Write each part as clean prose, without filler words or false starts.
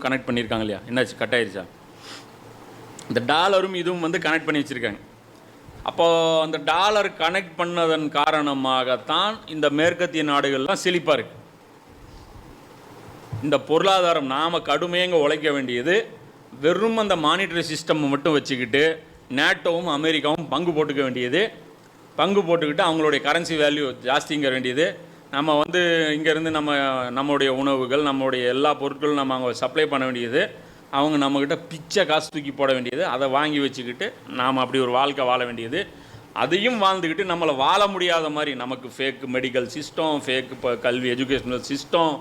Connect பண்ணியிருக்காங்க இல்லையா, என்னாச்சு, கட் ஆயிடுச்சா? இந்த டாலரும் இதுவும் வந்து கனெக்ட் பண்ணி வச்சுருக்காங்க. அப்போது அந்த டாலர் கனெக்ட் பண்ணதன் காரணமாகத்தான் இந்த மேற்கத்திய நாடுகள்லாம் செழிப்பாக இருக்குது. இந்த பொருளாதாரம் நாம் கடுமையாக உழைக்க வேண்டியது வெறும் அந்த மானிட்டரி சிஸ்டம் மட்டும் வச்சுக்கிட்டு நேட்டோவும் அமெரிக்காவும் பங்கு போட்டுக்க வேண்டியது, பங்கு போட்டுக்கிட்டு அவங்களுடைய கரன்சி வேல்யூ ஜாஸ்திங்கிற வேண்டியது. நம்ம வந்து இங்கேருந்து நம்மளுடைய உணவுகள், நம்மளுடைய எல்லா பொருட்களும் நம்ம அங்கே சப்ளை பண்ண வேண்டியது, அவங்க நம்மக்கிட்ட பிச்சை காசு தூக்கி போட வேண்டியது, அதை வாங்கி வச்சுக்கிட்டு நாம் அப்படி ஒரு வாழ்க்கை வாழ வேண்டியது. அதையும் வாழ்ந்துக்கிட்டு நம்மளை வாழ முடியாத மாதிரி நமக்கு ஃபேக் மெடிக்கல் சிஸ்டம், ஃபேக் இப்போ கல்வி எஜுகேஷனல் சிஸ்டம்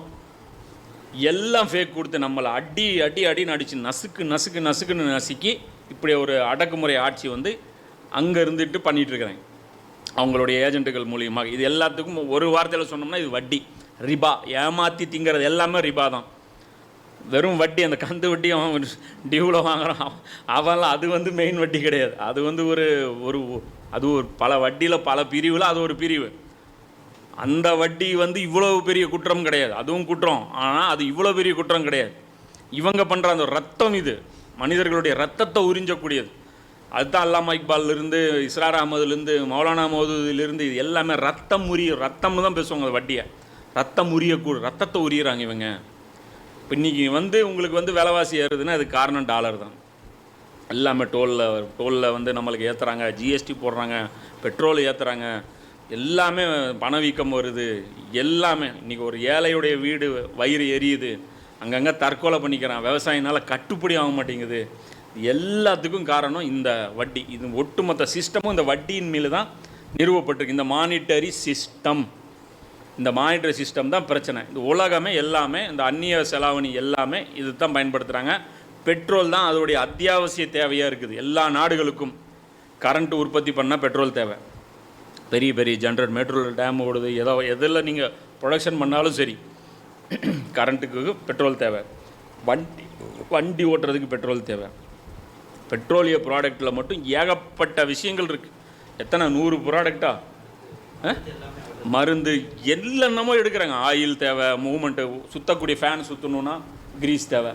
எல்லாம் ஃபேக் கொடுத்து நம்மளை அடின்னு அடித்து நசுக்குன்னு நசுக்கி இப்படி ஒரு அடக்குமுறை ஆட்சி வந்து அங்கே இருந்துட்டு பண்ணிகிட்ருக்குறாங்க அவங்களுடைய ஏஜென்ட்டுகள் மூலியமாக. இது எல்லாத்துக்கும் ஒரு வார்த்தையில் சொன்னோம்னா இது வட்டி, ரிபா, ஏமாற்றி திங்கிறது எல்லாமே ரிபா தான். வெறும் வட்டி, அந்த கந்து வட்டி அவன் டியூவில் வாங்குறான் அவன்லாம், அது வந்து மெயின் வட்டி கிடையாது. அது வந்து அது ஒரு பல வட்டியில் பல பிரிவில் அது ஒரு பிரிவு. அந்த வட்டி வந்து இவ்வளோ பெரிய குற்றம் கிடையாது, அதுவும் குற்றம், ஆனால் அது இவ்வளோ பெரிய குற்றம் கிடையாது. இவங்க பண்ணுற அந்த ரத்தம், இது மனிதர்களுடைய ரத்தத்தை உறிஞ்சக்கூடியது. அதுதான் அல்லாமா இக்பால்லேருந்து இஸ்ரார் அகமதுலேருந்து மௌலானா மௌதூதிலிருந்து இது எல்லாமே ரத்தம்னு தான் பேசுவாங்க. அந்த வட்டியை ரத்தத்தை உரியிறாங்க இவங்க. இப்போ இன்றைக்கி வந்து உங்களுக்கு வந்து விலைவாசி ஏறுதுன்னா அது காரணம் டாலர் தான். எல்லாமே டோலில் வந்து நம்மளுக்கு ஏற்றுறாங்க, ஜிஎஸ்டி போடுறாங்க, பெட்ரோல் ஏற்றுறாங்க, எல்லாமே பணவீக்கம் வருது. எல்லாமே இன்றைக்கி ஒரு ஏழையுடைய வீடு வயிறு எரியுது, அங்கங்கே தற்கொலை பண்ணிக்கிறான், விவசாயினால் கட்டுப்படி ஆக மாட்டேங்குது. எல்லாத்துக்கும் காரணம் இந்த வட்டி. இது ஒட்டுமொத்த சிஸ்டமும் இந்த வட்டியின் மேலே தான் நிறுவப்பட்டிருக்கு. இந்த மானிட்டரி சிஸ்டம் தான் பிரச்சனை. இந்த உலகமே எல்லாமே இந்த அந்நிய செலாவணி எல்லாமே இது தான் பயன்படுத்துகிறாங்க. பெட்ரோல் தான் அதோடைய அத்தியாவசிய தேவையாக இருக்குது. எல்லா நாடுகளுக்கும் கரண்ட் உற்பத்தி பண்ணால் பெட்ரோல் தேவை. பெரிய பெரிய ஜென்ரேட் மெட்ரோல் டேம் ஓடுது, எதில் நீங்கள் ப்ரொடக்ஷன் பண்ணாலும் சரி கரண்ட்டுக்கு பெட்ரோல் தேவை. வண்டி ஓட்டுறதுக்கு பெட்ரோல் தேவை. பெட்ரோலிய ப்ராடக்டில் மட்டும் ஏகப்பட்ட விஷயங்கள் இருக்குது. எத்தனை 100 ப்ராடக்டா, மருந்து என்னென்னமோ எடுக்கிறாங்க. ஆயில் தேவை, மூவ்மெண்ட்டு, சுற்றக்கூடிய ஃபேன் சுற்றணுன்னா கிரீஸ் தேவை,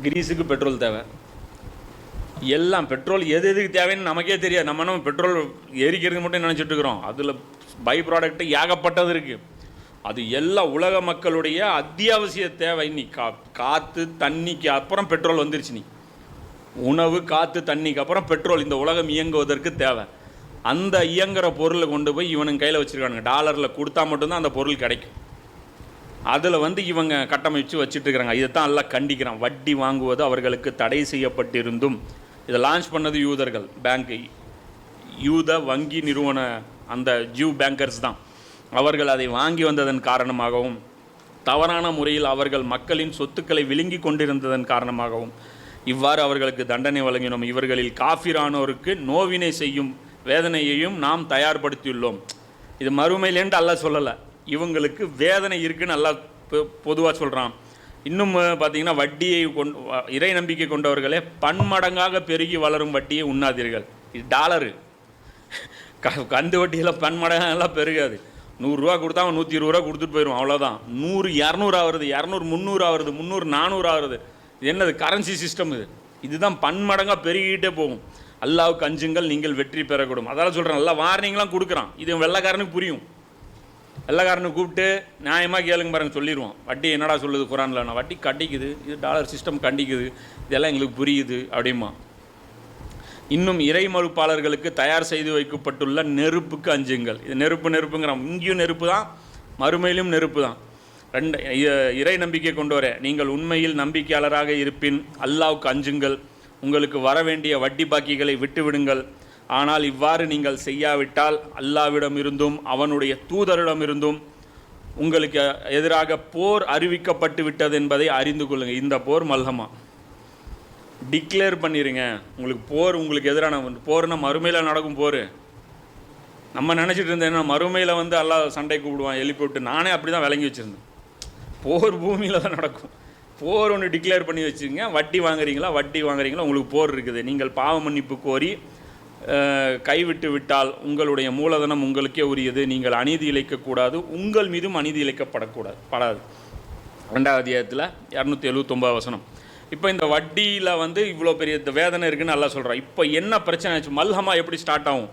கிரீஸுக்கு பெட்ரோல் தேவை. எல்லாம் பெட்ரோல் எதுக்கு தேவைன்னு நமக்கே தெரியாது. நம்ம பெட்ரோல் எரிக்கிறது மட்டும் நினச்சிட்டு இருக்கிறோம். அதில் பை ப்ராடக்ட்டு ஏகப்பட்டது இருக்குது. அது எல்லா உலக மக்களுடைய அத்தியாவசிய தேவை. இன்னைக்கு காற்று தண்ணிக்கு அப்புறம் பெட்ரோல் வந்துருச்சு. நீ உணவு, காற்று, தண்ணிக்கு அப்புறம் பெட்ரோல் இந்த உலகம் இயங்குவதற்கு தேவை. அந்த இயங்குகிற பொருளை கொண்டு போய் இவனுங்க கையில் வச்சுருக்கானுங்க. டாலரில் கொடுத்தா மட்டும்தான் அந்த பொருள் கிடைக்கும். அதில் வந்து இவங்க கட்டமைச்சு வச்சுட்டு இருக்கிறாங்க. இதைத்தான் எல்லாம் கண்டிக்கிறான். வட்டி வாங்குவது அவர்களுக்கு தடை செய்யப்பட்டிருந்தும், இதை லான்ச் பண்ணது யூதர்கள், யூத வங்கி நிறுவன அந்த ஜூ பேங்கர்ஸ் தான். அவர்கள் அதை வாங்கி வந்ததன் காரணமாகவும், தவறான முறையில் அவர்கள் மக்களின் சொத்துக்களை விழுங்கி கொண்டிருந்ததன் காரணமாகவும் இவ்வாறு அவர்களுக்கு தண்டனை வழங்கினோம். இவர்களில் காஃபிரானோருக்கு நோவினை செய்யும் வேதனையையும் நாம் தயார்படுத்தியுள்ளோம். இது மறுமையிலேண்டு அல்லாஹ் சொல்லலை, இவங்களுக்கு வேதனை இருக்குன்னு அல்லாஹ் பொதுவாக சொல்கிறான். இன்னும் பார்த்தீங்கன்னா, வட்டியை இறை நம்பிக்கை கொண்டவர்களே பன்மடங்காக பெருகி வளரும் வட்டியை உண்ணாதீர்கள். இது டாலரு, கந்து வட்டியில் பன்மடங்கெல்லாம் பெருகாது. 100 ரூபா கொடுத்தா அவன் 120 ரூபா கொடுத்துட்டு போயிடுவான், அவ்வளோதான். 100 200 ஆகுறது, 200 300 ஆகுறது, 300 400 ஆகுறது. இது என்னது கரன்சி சிஸ்டம்? இதுதான் பன்மடங்காக பெருகிட்டே போகும். அல்லாவுக்கு அஞ்சுங்கள் நீங்கள் வெற்றி பெறக்கூடும். அதெல்லாம் சொல்கிறேன், நல்லா வார்னிங்லாம் கொடுக்குறான். இது வெள்ளைக்காரனுக்கு புரியும். வெள்ளைக்காரனை கூப்பிட்டு நியாயமாக கேளுங்க பாருங்க, சொல்லிடுவான். வட்டி என்னடா சொல்லுது குரானில், நான் வட்டி கண்டிக்குது, இது டாலர் சிஸ்டம் கண்டிக்குது, இதெல்லாம் எங்களுக்கு புரியுது அப்படிமா. இன்னும் இறை மறுப்பாளர்களுக்கு தயார் செய்து வைக்கப்பட்டுள்ள நெருப்புக்கு அஞ்சுங்கள். இது நெருப்புங்கிறான். இங்கேயும் நெருப்பு தான், மறுமையிலும் நெருப்பு தான். இறை நம்பிக்கை கொண்டவரே, நீங்கள் உண்மையில் நம்பிக்கையாளராக இருப்பின் அல்லாவுக்கு அஞ்சுங்கள், உங்களுக்கு வர வேண்டிய வட்டி பாக்கிகளை விட்டுவிடுங்கள். ஆனால் இவ்வாறு நீங்கள் செய்யாவிட்டால் அல்லாவிடமிருந்தும் அவனுடைய தூதரிடமிருந்தும் உங்களுக்கு எதிராக போர் அறிவிக்கப்பட்டு விட்டது என்பதை அறிந்து கொள்ளுங்கள். இந்த போர் மல்ஹமா, டிக்ளேர் பண்ணிடுங்க. உங்களுக்கு போர், உங்களுக்கு எதிரான போர்னா மறுமையில் நடக்கும் போர். நம்ம நினச்சிட்டு இருந்தேன்னா மறுமையில் வந்து அல்லாஹ் சண்டை கூப்பிடுவான், எழுப்பி விட்டு. நானே அப்படி தான் விளங்கி வச்சுருந்தேன். போர் பூமியில் தான் நடக்கும். போர் ஒன்று டிக்ளேர் பண்ணி வச்சுங்க. வட்டி வாங்குறீங்களா, உங்களுக்கு போர் இருக்குது. நீங்கள் பாவ மன்னிப்பு கோரி கைவிட்டு விட்டால் உங்களுடைய மூலதனம் உங்களுக்கே உரியது. நீங்கள் அநீதி இழைக்கக்கூடாது, உங்கள் மீதும் அநீதி இழைக்கப்படாது. 2வது அத்தியாயத்தில் 279 வசனம். இப்போ இந்த வட்டியில் வந்து இவ்வளோ பெரிய வேதனை இருக்குன்னு நல்லா சொல்கிறோம். இப்போ என்ன பிரச்சனை ஆச்சு, மல்ஹமா எப்படி ஸ்டார்ட் ஆகும்?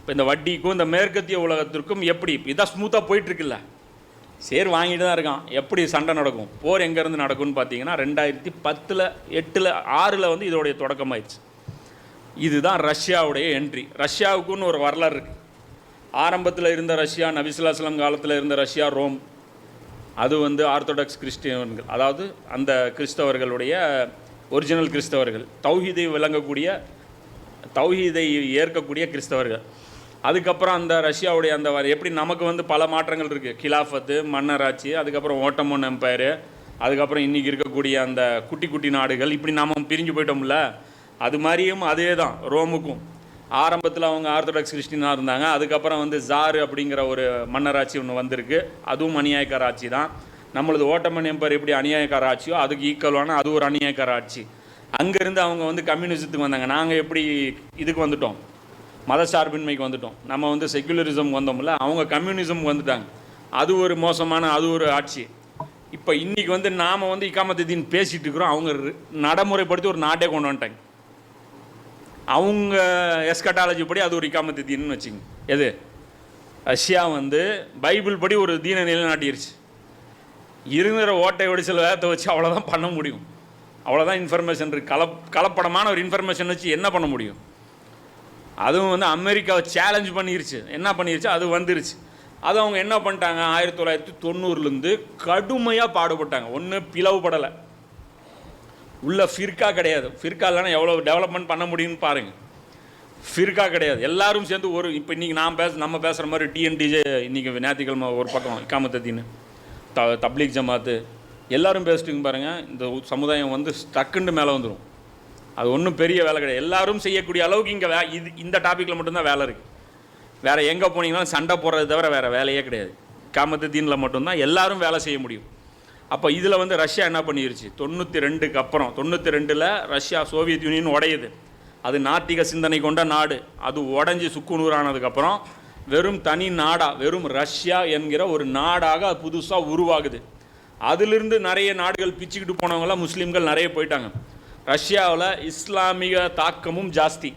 இப்போ இந்த வட்டிக்கும் இந்த மேற்கத்திய உலகத்திற்கும் எப்படி இதான் ஸ்மூத்தாக போயிட்டுருக்குல்ல, சரி வாங்கிட்டு தான் இருக்கான். எப்படி சண்டை நடக்கும், போர் எங்கேருந்து நடக்கும்னு பார்த்தீங்கன்னா 2010, 8, 6 வந்து இதோடைய தொடக்கமாயிடுச்சு. இதுதான் ரஷ்யாவுடைய என்ட்ரி. ரஷ்யாவுக்குன்னு ஒரு வரலாறு இருக்குது. ஆரம்பத்தில் இருந்த ரஷ்யா, நபி ஸல்லல்லாஹு அலைஹி வஸல்லம் காலத்தில் இருந்த ரஷ்யா, ரோம், அது வந்து ஆர்த்தடாக்ஸ் கிறிஸ்டியன்கள், அதாவது அந்த கிறிஸ்தவர்களுடைய ஒரிஜினல் கிறிஸ்தவர்கள், தௌஹீதை விளங்கக்கூடிய, தௌஹீதை ஏற்கக்கூடிய கிறிஸ்தவர்கள். அதுக்கப்புறம் அந்த ரஷ்யாவுடைய அந்த எப்படி நமக்கு வந்து பல மாற்றங்கள் இருக்குது, கிலாஃபத்து, மன்னராட்சி, அதுக்கப்புறம் ஓட்டமன் எம்பையரு, அதுக்கப்புறம் இன்றைக்கி இருக்கக்கூடிய அந்த குட்டி குட்டி நாடுகள், இப்படி நாம் பிரிஞ்சு போயிட்டோம்ல. அது மாதிரியும் அதே தான் ரோமுக்கும். ஆரம்பத்தில் அவங்க ஆர்த்தடாக்ஸ் கிறிஸ்டினாக இருந்தாங்க. அதுக்கப்புறம் வந்து ஜாரு அப்படிங்கிற ஒரு மன்னராட்சி ஒன்று வந்திருக்கு, அதுவும் அநியாயக்கார ஆட்சி தான். நம்மளது ஓட்டமன் எம்பையர் எப்படி அநியாயக்கார ஆட்சியோ அதுக்கு ஈக்குவலான அது ஒரு அநியாயக்கார ஆட்சி. அங்கேருந்து அவங்க வந்து கம்யூனிசத்துக்கு வந்தாங்க. நாங்கள் எப்படி இதுக்கு வந்துட்டோம், மதசார்பின்மைக்கு வந்துட்டோம். நம்ம வந்து செக்குலரிசம் வந்தோம்ல, அவங்க கம்யூனிசம் வந்துட்டாங்க. அது ஒரு மோசமான அது ஒரு ஆட்சி. இப்போ இன்றைக்கி வந்து நாம் வந்து இக்காமத்தீன் பேசிகிட்டு இருக்கிறோம், அவங்க நடைமுறைப்படுத்தி ஒரு நாட்டே கொண்டு வந்துட்டாங்க. அவங்க எஸ்கட்டாலஜி படி அது ஒரு இக்காமத்தீன்னு வச்சுங்க. எது ரஷ்யா வந்து பைபிள் படி ஒரு தீன நிலைநாட்டிடுச்சு. இருக்கிற ஓட்டை ஒடிச்சல் வேகத்தை வச்சு அவ்வளோதான் பண்ண முடியும். அவ்வளோதான் இன்ஃபர்மேஷன் இருக்குது. கலப்படமான ஒரு இன்ஃபர்மேஷன் வச்சு என்ன பண்ண முடியும்? அதுவும் வந்து அமெரிக்காவை சேலஞ்ச் பண்ணிருச்சு. என்ன பண்ணிருச்சு, அது வந்துருச்சு. அது அவங்க என்ன பண்ணிட்டாங்க, 1990 கடுமையாக பாடுபட்டாங்க. ஒன்று பிளவுபடலை, உள்ள ஃபிர்கா கிடையாது. ஃபிர்கா இல்லைன்னா எவ்வளோ டெவலப்மெண்ட் பண்ண முடியும்னு பாருங்கள். ஃபிர்கா கிடையாது, எல்லாரும் சேர்ந்து ஒரு இப்போ இன்றைக்கி நம்ம பேசுகிற மாதிரி டிஎன்டிஜே, இன்றைக்கி ஞாயிற்றுக்கிழமை ஒரு பக்கம் இக்காமத்தீன், தப்லீக் ஜமாத்து, எல்லோரும் பேசிட்டுங்க பாருங்கள். இந்த சமுதாயம் வந்து ஸ்டக்குண்டு மேலே வந்துடும். அது ஒன்றும் பெரிய வேலை கிடையாது. எல்லாரும் செய்யக்கூடிய அளவுக்கு இங்கே இந்த டாப்பிக்கில் மட்டும்தான் வேலை இருக்குது. வேறு எங்கே போனீங்கன்னா சண்டை போடுறது தவிர வேறு வேலையே கிடையாது. இக்காமத்தீனில் மட்டும்தான் எல்லாரும் வேலை செய்ய முடியும். அப்போ இதில் வந்து ரஷ்யா என்ன பண்ணிருச்சு, 92க்கு அப்புறம் 92ல் ரஷ்யா சோவியத் யூனியன் உடையுது. அது நாத்திக சிந்தனை கொண்ட நாடு. அது உடஞ்சி சுக்குநூறானதுக்கப்புறம் வெறும் தனி நாடாக, வெறும் ரஷ்யா என்கிற ஒரு நாடாக அது புதுசாக உருவாகுது. அதிலிருந்து நிறைய நாடுகள் பிச்சுக்கிட்டு போனவங்களாம் முஸ்லீம்கள் நிறைய போயிட்டாங்க. ரஷ்யாவில் இஸ்லாமிய தாக்கமும் ஜாஸ்தி.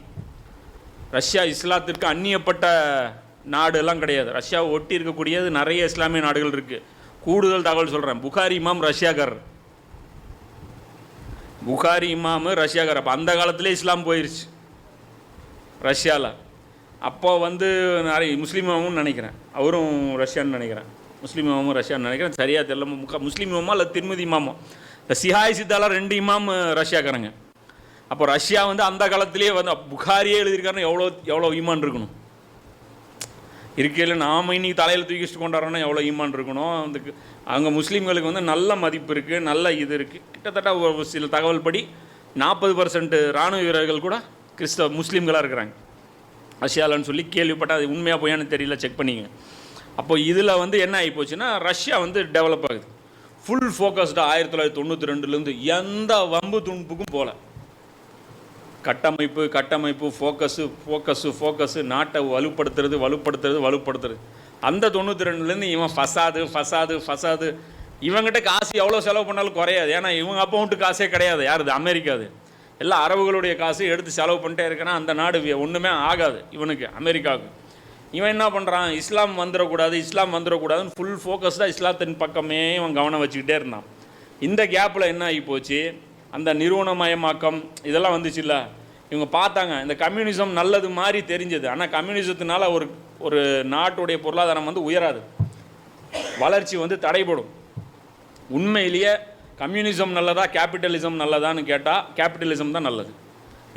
ரஷ்யா இஸ்லாத்திற்கு அந்நியப்பட்ட நாடுலாம் கிடையாது. ரஷ்யாவை ஒட்டி இருக்கக்கூடியது நிறைய இஸ்லாமிய நாடுகள் இருக்குது. கூடுதல் தகவல் சொல்கிறேன், புகாரி இமாம் ரஷ்யாக்காரர். புகாரி இமாமு ரஷ்யாக்காரர். அப்போ அந்த காலத்திலே இஸ்லாம் போயிடுச்சு ரஷ்யாவில். அப்போ வந்து நிறைய முஸ்லீம் இமாமும் நினைக்கிறேன், அவரும் ரஷ்யான்னு நினைக்கிறேன், முஸ்லீம் இமாமும் ரஷ்யான்னு நினைக்கிறேன், சரியாக தெரியல. முஸ்லீம் இமாமா இல்லை திருமதி இமாமோ, இந்த சிஹாய் சித்தாலா 2 இமாம் ரஷ்யாக்காரங்க. அப்போ ரஷ்யா வந்து அந்த காலத்திலே வந்து புகாரியே எழுதியிருக்காருன்னா எவ்வளோ ஈமான் இருக்கணும். இருக்கையில் நாம் இன்னைக்கு தலையில் தூக்கிட்டு கொண்டாடுறோன்னா எவ்வளோ ஈமான் இருக்கணும். அதுக்கு அங்கே முஸ்லீம்களுக்கு வந்து நல்ல மதிப்பு இருக்குது, நல்ல இது இருக்குது. கிட்டத்தட்ட ஒரு சில தகவல் படி 40% இராணுவ வீரர்கள் கூட முஸ்லீம்களாக இருக்கிறாங்க ரஷ்யாவில்னு சொல்லி கேள்விப்பட்டால். அது உண்மையாக போயான்னு தெரியல, செக் பண்ணிங்க. அப்போ இதில் வந்து என்ன ஆகி போச்சுன்னா, ரஷ்யா வந்து டெவலப் ஆகுது. ஃபுல் ஃபோக்கஸ்டாக 1992 எந்த வம்பு துணுப்புக்கும் போகல. கட்டமைப்பு ஃபோக்கஸு நாட்டை வலுப்படுத்துறது. அந்த 92 இவன் ஃபசாது. இவங்ககிட்ட காசு எவ்வளோ செலவு பண்ணாலும் குறையாது. ஏன்னா இவங்க அக்கௌண்ட்டு காசே கிடையாது. யார் இது, அமெரிக்காது. எல்லா அரபுகளுடைய காசு எடுத்து செலவு பண்ணிட்டே இருக்கேன்னா அந்த நாடு ஒன்றுமே ஆகாது இவனுக்கு, அமெரிக்காவுக்கு. இவன் என்ன பண்ணுறான், இஸ்லாம் வந்துடக்கூடாதுன்னு ஃபுல் ஃபோக்கஸ்டாக இஸ்லாத்தின் பக்கமே இவன் கவனம் வச்சுக்கிட்டே இருந்தான். இந்த கேப்பில் என்ன ஆகி போச்சு, அந்த நிறுவனமயமாக்கம் இதெல்லாம் வந்துச்சு இல்லை. இவங்க பார்த்தாங்க இந்த கம்யூனிசம் நல்லது மாதிரி தெரிஞ்சது. ஆனால் கம்யூனிசத்தினால ஒரு நாட்டுடைய பொருளாதாரம் வந்து உயராது, வளர்ச்சி வந்து தடைபடும். உண்மையிலேயே கம்யூனிசம் நல்லதா கேபிட்டலிசம் நல்லதான்னு கேட்டால் கேபிட்டலிசம் தான் நல்லது.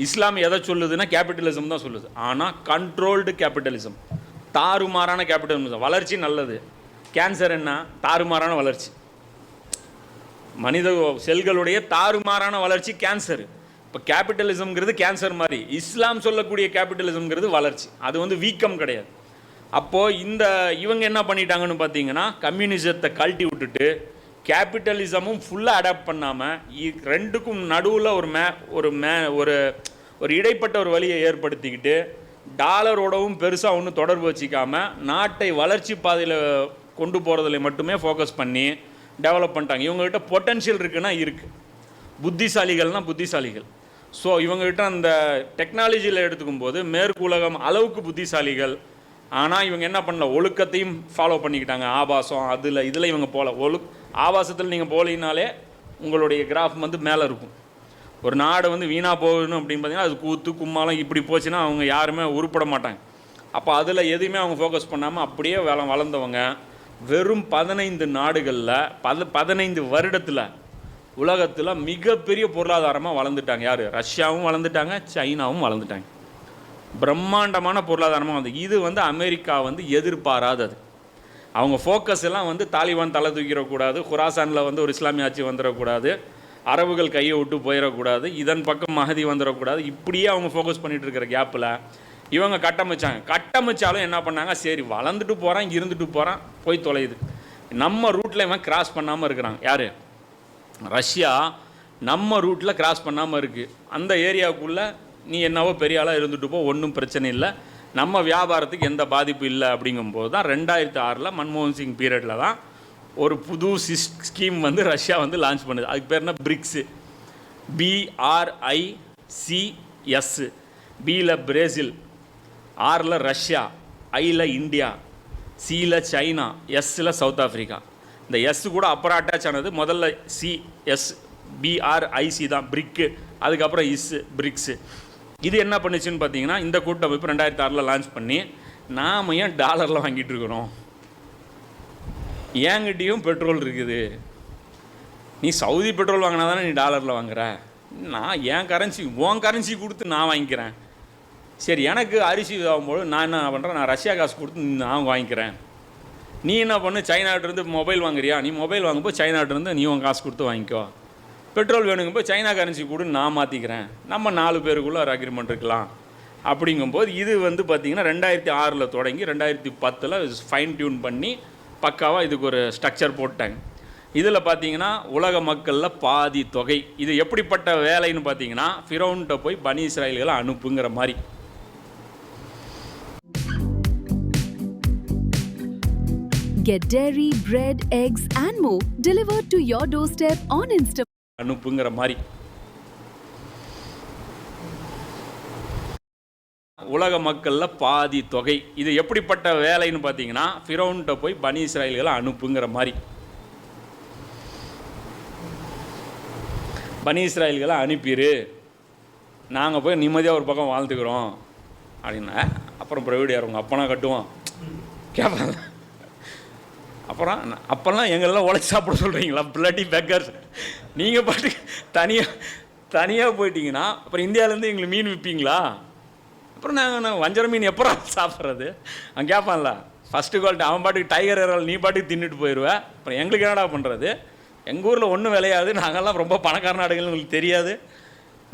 இஸ்லாம் எதை சொல்லுதுன்னா கேபிட்டலிசம் தான் சொல்லுது. ஆனால் கண்ட்ரோல்டு கேபிட்டலிசம், தாறுமாறான கேபிட்டலிசம். வளர்ச்சி நல்லது, கேன்சர் என்ன, தாறுமாறான வளர்ச்சி. மனித செல்களுடைய தாறுமாறான வளர்ச்சி கேன்சர். இப்போ கேபிட்டலிசம்ங்கிறது கேன்சர் மாதிரி, இஸ்லாம் சொல்லக்கூடிய கேபிட்டலிசம்ங்கிறது வளர்ச்சி. அது வந்து வீக்கம் கிடையாது. அப்போது இவங்க என்ன பண்ணிட்டாங்கன்னு பார்த்தீங்கன்னா, கம்யூனிசத்தை கழட்டி விட்டுட்டு கேபிட்டலிசமும் ஃபுல்லாக அடாப்ட் பண்ணாமல் ரெண்டுக்கும் நடுவில் ஒரு இடைப்பட்ட ஒரு வழியை ஏற்படுத்திக்கிட்டு டாலரோடவும் பெருசாக ஒன்றும் தொடர்பு வச்சிக்காமல் நாட்டை வளர்ச்சி பாதையில் கொண்டு போகிறதுல மட்டுமே ஃபோக்கஸ் பண்ணி டெவலப் பண்ணிட்டாங்க. இவங்ககிட்ட பொட்டன்ஷியல் இருக்குன்னா இருக்குது. புத்திசாலிகள்னால் புத்திசாலிகள். ஸோ இவங்ககிட்ட அந்த டெக்னாலஜியில் எடுத்துக்கும் போது மேற்கு உலகம் அளவுக்கு புத்திசாலிகள். ஆனால் இவங்க என்ன பண்ணல, ஒழுக்கத்தையும் ஃபாலோ பண்ணிக்கிட்டாங்க. ஆபாசம் இதில் இவங்க போகல. ஆபாசத்தில் நீங்கள் போகலினாலே உங்களுடைய கிராஃப் மேலே இருக்கும். ஒரு நாடு வீணாக போகணும் அப்படின்னு பார்த்தீங்கன்னா அது கூத்து கும்மாலம் இப்படி போச்சுன்னா அவங்க யாருமே உருப்பட மாட்டாங்க. அப்போ அதில் எதுவுமே அவங்க ஃபோக்கஸ் பண்ணாமல் அப்படியே வளர்ந்தவங்க வெறும் 15 நாடுகளில் 15 வருடத்தில் உலகத்தில் மிகப்பெரிய பொருளாதாரமாக வளர்ந்துட்டாங்க. யார்? ரஷ்யாவும் வளர்ந்துட்டாங்க, சைனாவும் வளர்ந்துட்டாங்க. பிரம்மாண்டமான பொருளாதாரமாக இது அமெரிக்கா எதிர்பாராதது. அவங்க ஃபோக்கஸ் எல்லாம் தாலிபான் தலை தூக்கிடக்கூடாது, குராசானில் ஒரு இஸ்லாமிய ஆட்சி வந்துடக்கூடாது, அரபுகள் கையை விட்டு போயிடக்கூடாது, இதன் பக்கம் மகதி வந்துடக்கூடாது. இப்படியே அவங்க ஃபோக்கஸ் பண்ணிகிட்டு இருக்கிற கேப்பில் இவங்க கட்டமைச்சாலும் என்ன பண்ணாங்க, சரி வளர்ந்துட்டு போகிறான், இருந்துட்டு போகிறான், போய் தொலையுது. நம்ம ரூட்டில் இவன் கிராஸ் பண்ணாமல் இருக்கிறாங்க. யார்? ரஷ்யா நம்ம ரூட்டில் கிராஸ் பண்ணாமல் இருக்குது. அந்த ஏரியாவுக்குள்ளே நீ என்னவோ பெரிய ஆளாக இருந்துட்டு போ, ஒன்றும் பிரச்சனை இல்லை, நம்ம வியாபாரத்துக்கு எந்த பாதிப்பு இல்லை. அப்படிங்கும்போது தான் 2006 மன்மோகன் சிங் பீரியடில் தான் ஒரு புது ஸ்கீம் ரஷ்யா லான்ச் பண்ணுது. அதுக்கு பேர் என்ன? பிரிக்ஸு. BRICS. பியில் பிரேசில், ஆரில் ரஷ்யா, ஐயில் இந்தியா, சியில் சைனா, எஸ்ஸில் சவுத் ஆஃப்ரிக்கா. இந்த எஸ் கூட அப்புறம் அட்டாச் ஆனது. முதல்ல CS BRIC தான் பிரிக்கு, அதுக்கப்புறம் பிரிக்ஸு. இது என்ன பண்ணுச்சுன்னு பார்த்தீங்கன்னா, இந்த கூட்டமைப்பு 2006 லான்ச் பண்ணி நாம் ஏன் டாலரில் வாங்கிட்டு இருக்கிறோம், ஏங்கிட்டையும் பெட்ரோல் இருக்குது, நீ சவுதி பெட்ரோல் வாங்கினா தானே நீ டாலரில் வாங்குற, நான் என் கரன்சி உன் கரன்சி கொடுத்து நான் வாங்கிக்கிறேன், சரி எனக்கு அரிசி ஆகும்போது நான் என்ன பண்ணுறேன், நான் ரஷ்யா காசு கொடுத்து நான் வாங்கிக்கிறேன், நீ என்ன பண்ணு சைனாட்டிருந்து மொபைல் வாங்குறியா, நீ மொபைல் வாங்கும்போது சைனாட்டிருந்து நீ உன் காசு கொடுத்து வாங்கிக்கோ, பெட்ரோல் வேணுங்கும்போது சைனா கரன்சி கூட நான் மாற்றிக்கிறேன், நம்ம 4 பேருக்குள்ளே ஒரு அக்ரிமெண்ட் இருக்கலாம். அப்படிங்கும்போது இது பார்த்திங்கன்னா 2006 தொடங்கி 2010 ஃபைன் டியூன் பண்ணி பக்காவாக இதுக்கு ஒரு ஸ்ட்ரக்சர் போட்டாங்க. இதில் பார்த்தீங்கன்னா உலக மக்களில் பாதி தொகை. இது எப்படிப்பட்ட வேலைன்னு பார்த்தீங்கன்னா, ஃபிரௌன்கிட்ட போய் பனி இஸ்ராயல்களை அனுப்புங்கிற மாதிரி. Get dairy, bread, eggs and more delivered to your doorstep on Instagram. அனுப்புங்கிற மாதிரி. உலக மக்களில் பாதி தொகை. இது எப்படிப்பட்ட வேலைன்னு பார்த்தீங்கன்னா, ஃபிரௌன்கிட்ட போய் பனி இஸ்ராயல்களை அனுப்புங்கிற மாதிரி. பனி இஸ்ராயல்களை அனுப்பிடு, நாங்கள் போய் நிம்மதியாக ஒரு பக்கம் வாழ்ந்துக்கிறோம் அப்படின்னா, அப்புறம் ப்ரைவேட் யார் உங்கள் அப்பனா கட்டுவோம் கேட்பாங்க. அப்போல்லாம் எங்களெல்லாம் உழைச்சி சாப்பிட சொல்கிறீங்களா பிளட்டி பெக்கர்ஸ், நீங்கள் பாட்டுக்கு தனியாக போயிட்டீங்கன்னா அப்புறம் இந்தியாவிலேருந்து எங்களுக்கு மீன் விற்பீங்களா, அப்புறம் நாங்கள் வஞ்சர மீன் எப்போ சாப்பிட்றது அவன் கேட்பான்ல. ஃபஸ்ட்டு குவாலிட்டி அவன் பாட்டுக்கு டைகர் இறால் நீ பாட்டுக்கு தின்னுட்டு போயிடுவேன், அப்புறம் எங்களுக்கு என்னடா பண்ணுறது, எங்கள் ஊரில் ஒன்றும் விளையாது, நாங்கள்லாம் ரொம்ப பணக்கார நாடுகள்னு உங்களுக்கு தெரியாது,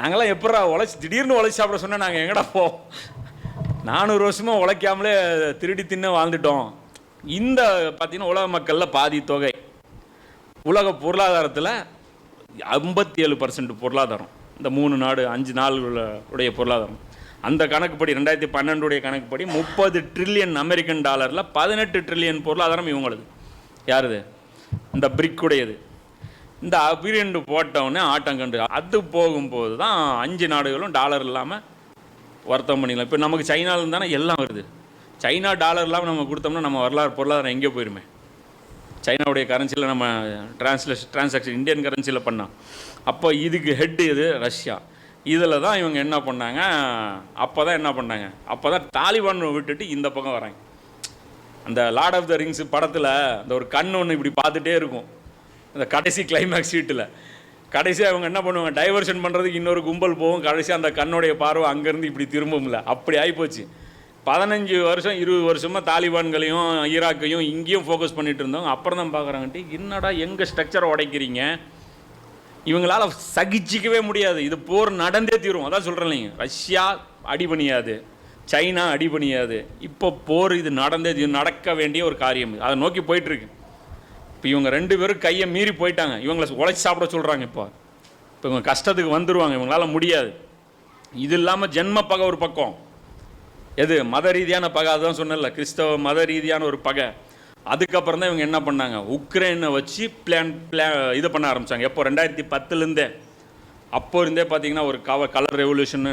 நாங்கள்லாம் எப்படா திடீர்னு உழைச்சி சாப்பிட சொன்னால் நாங்கள் எங்கடா போவோம், 400 வருஷமாக உழைக்காமலே திருடி தின்னு வாழ்ந்துட்டோம். இந்த பார்த்திங்கன்னா உலக மக்களில் பாதி தொகை. உலக பொருளாதாரத்தில் 57% பொருளாதாரம் இந்த 3 நாடு 5 நாடுகளுடைய பொருளாதாரம். அந்த கணக்குப்படி 2012 கணக்குப்படி 30 ட்ரில்லியன் அமெரிக்கன் டாலரில் 18 ட்ரில்லியன் பொருளாதாரம் இவங்களது. யாருது? இந்த பிரிக் உடையது. இந்த அபிரியண்டு போட்டவுடனே ஆட்டங்கண்டு அது போகும்போது தான் 5 நாடுகளும் டாலர் இல்லாமல் வர்த்தகம் பண்ணிக்கலாம். இப்போ நமக்கு சைனாவில் தானே எல்லாம் வருது. சைனா டாலர் இல்லாமல் நம்ம கொடுத்தோம்னா நம்ம பொருளாதாரம் எங்கே போயிருமே. சைனாவுடைய கரன்சியில் நம்ம டிரான்சாக்ஷன் இந்தியன் கரன்சியில் பண்ணோம். அப்போ இதுக்கு ஹெட்டு இது ரஷ்யா. இதில் தான் இவங்க என்ன பண்ணாங்க, அப்போ தான் தாலிபான் விட்டுட்டு இந்த பக்கம் வராங்க. அந்த லார்ட் ஆஃப் த ரிங்ஸ் படத்தில் அந்த ஒரு கண் ஒன்று இப்படி பார்த்துட்டே இருக்கும், அந்த கடைசி கிளைமேக்ஸ் சீட்டில் கடைசியாக அவங்க என்ன பண்ணுவாங்க, டைவர்ஷன் பண்ணுறதுக்கு இன்னொரு கும்பல் போகும், கடைசியாக அந்த கண்ணுடைய பார்வை அங்கேருந்து இப்படி திரும்பும்ல, அப்படி ஆகிப்போச்சு. 15 வருஷம் 20 வருஷமாக தாலிபான்களையும் ஈராக்கையும் இங்கேயும் ஃபோக்கஸ் பண்ணிட்டு இருந்தவங்க அப்புறம் தான் பார்க்குறாங்கட்டு, என்னடா எங்கள் ஸ்ட்ரக்சரை உடைக்கிறீங்க, இவங்களால் சகிச்சிக்கவே முடியாது, இது போர் நடந்தே தீரும். அதான் சொல்கிறேன் இல்லைங்க, ரஷ்யா அடிபணியாது, சைனா அடிபணியாது, இப்போ போர் இது நடந்தே நடக்க வேண்டிய ஒரு காரியம், அதை நோக்கி போயிட்டுருக்கு. இப்போ இவங்க 2 பேரும் கையை மீறி போயிட்டாங்க, இவங்களை உழைச்சி சாப்பிட சொல்கிறாங்க. இப்போ இவங்க கஷ்டத்துக்கு வந்துடுவாங்க, இவங்களால் முடியாது. இது இல்லாமல் ஜென்ம பகை ஒரு பக்கம், எது மத ரீதியான பகை, அதுதான் சொன்னல, கிறிஸ்தவ மத ரீதியான ஒரு பகை. அதுக்கப்புறம் தான் இவங்க என்ன பண்ணாங்க, உக்ரைனை வச்சு இது பண்ண ஆரம்பித்தாங்க. எப்போ 2010 அப்போ இருந்தே பார்த்தீங்கன்னா ஒரு கலர் ரெவல்யூஷன்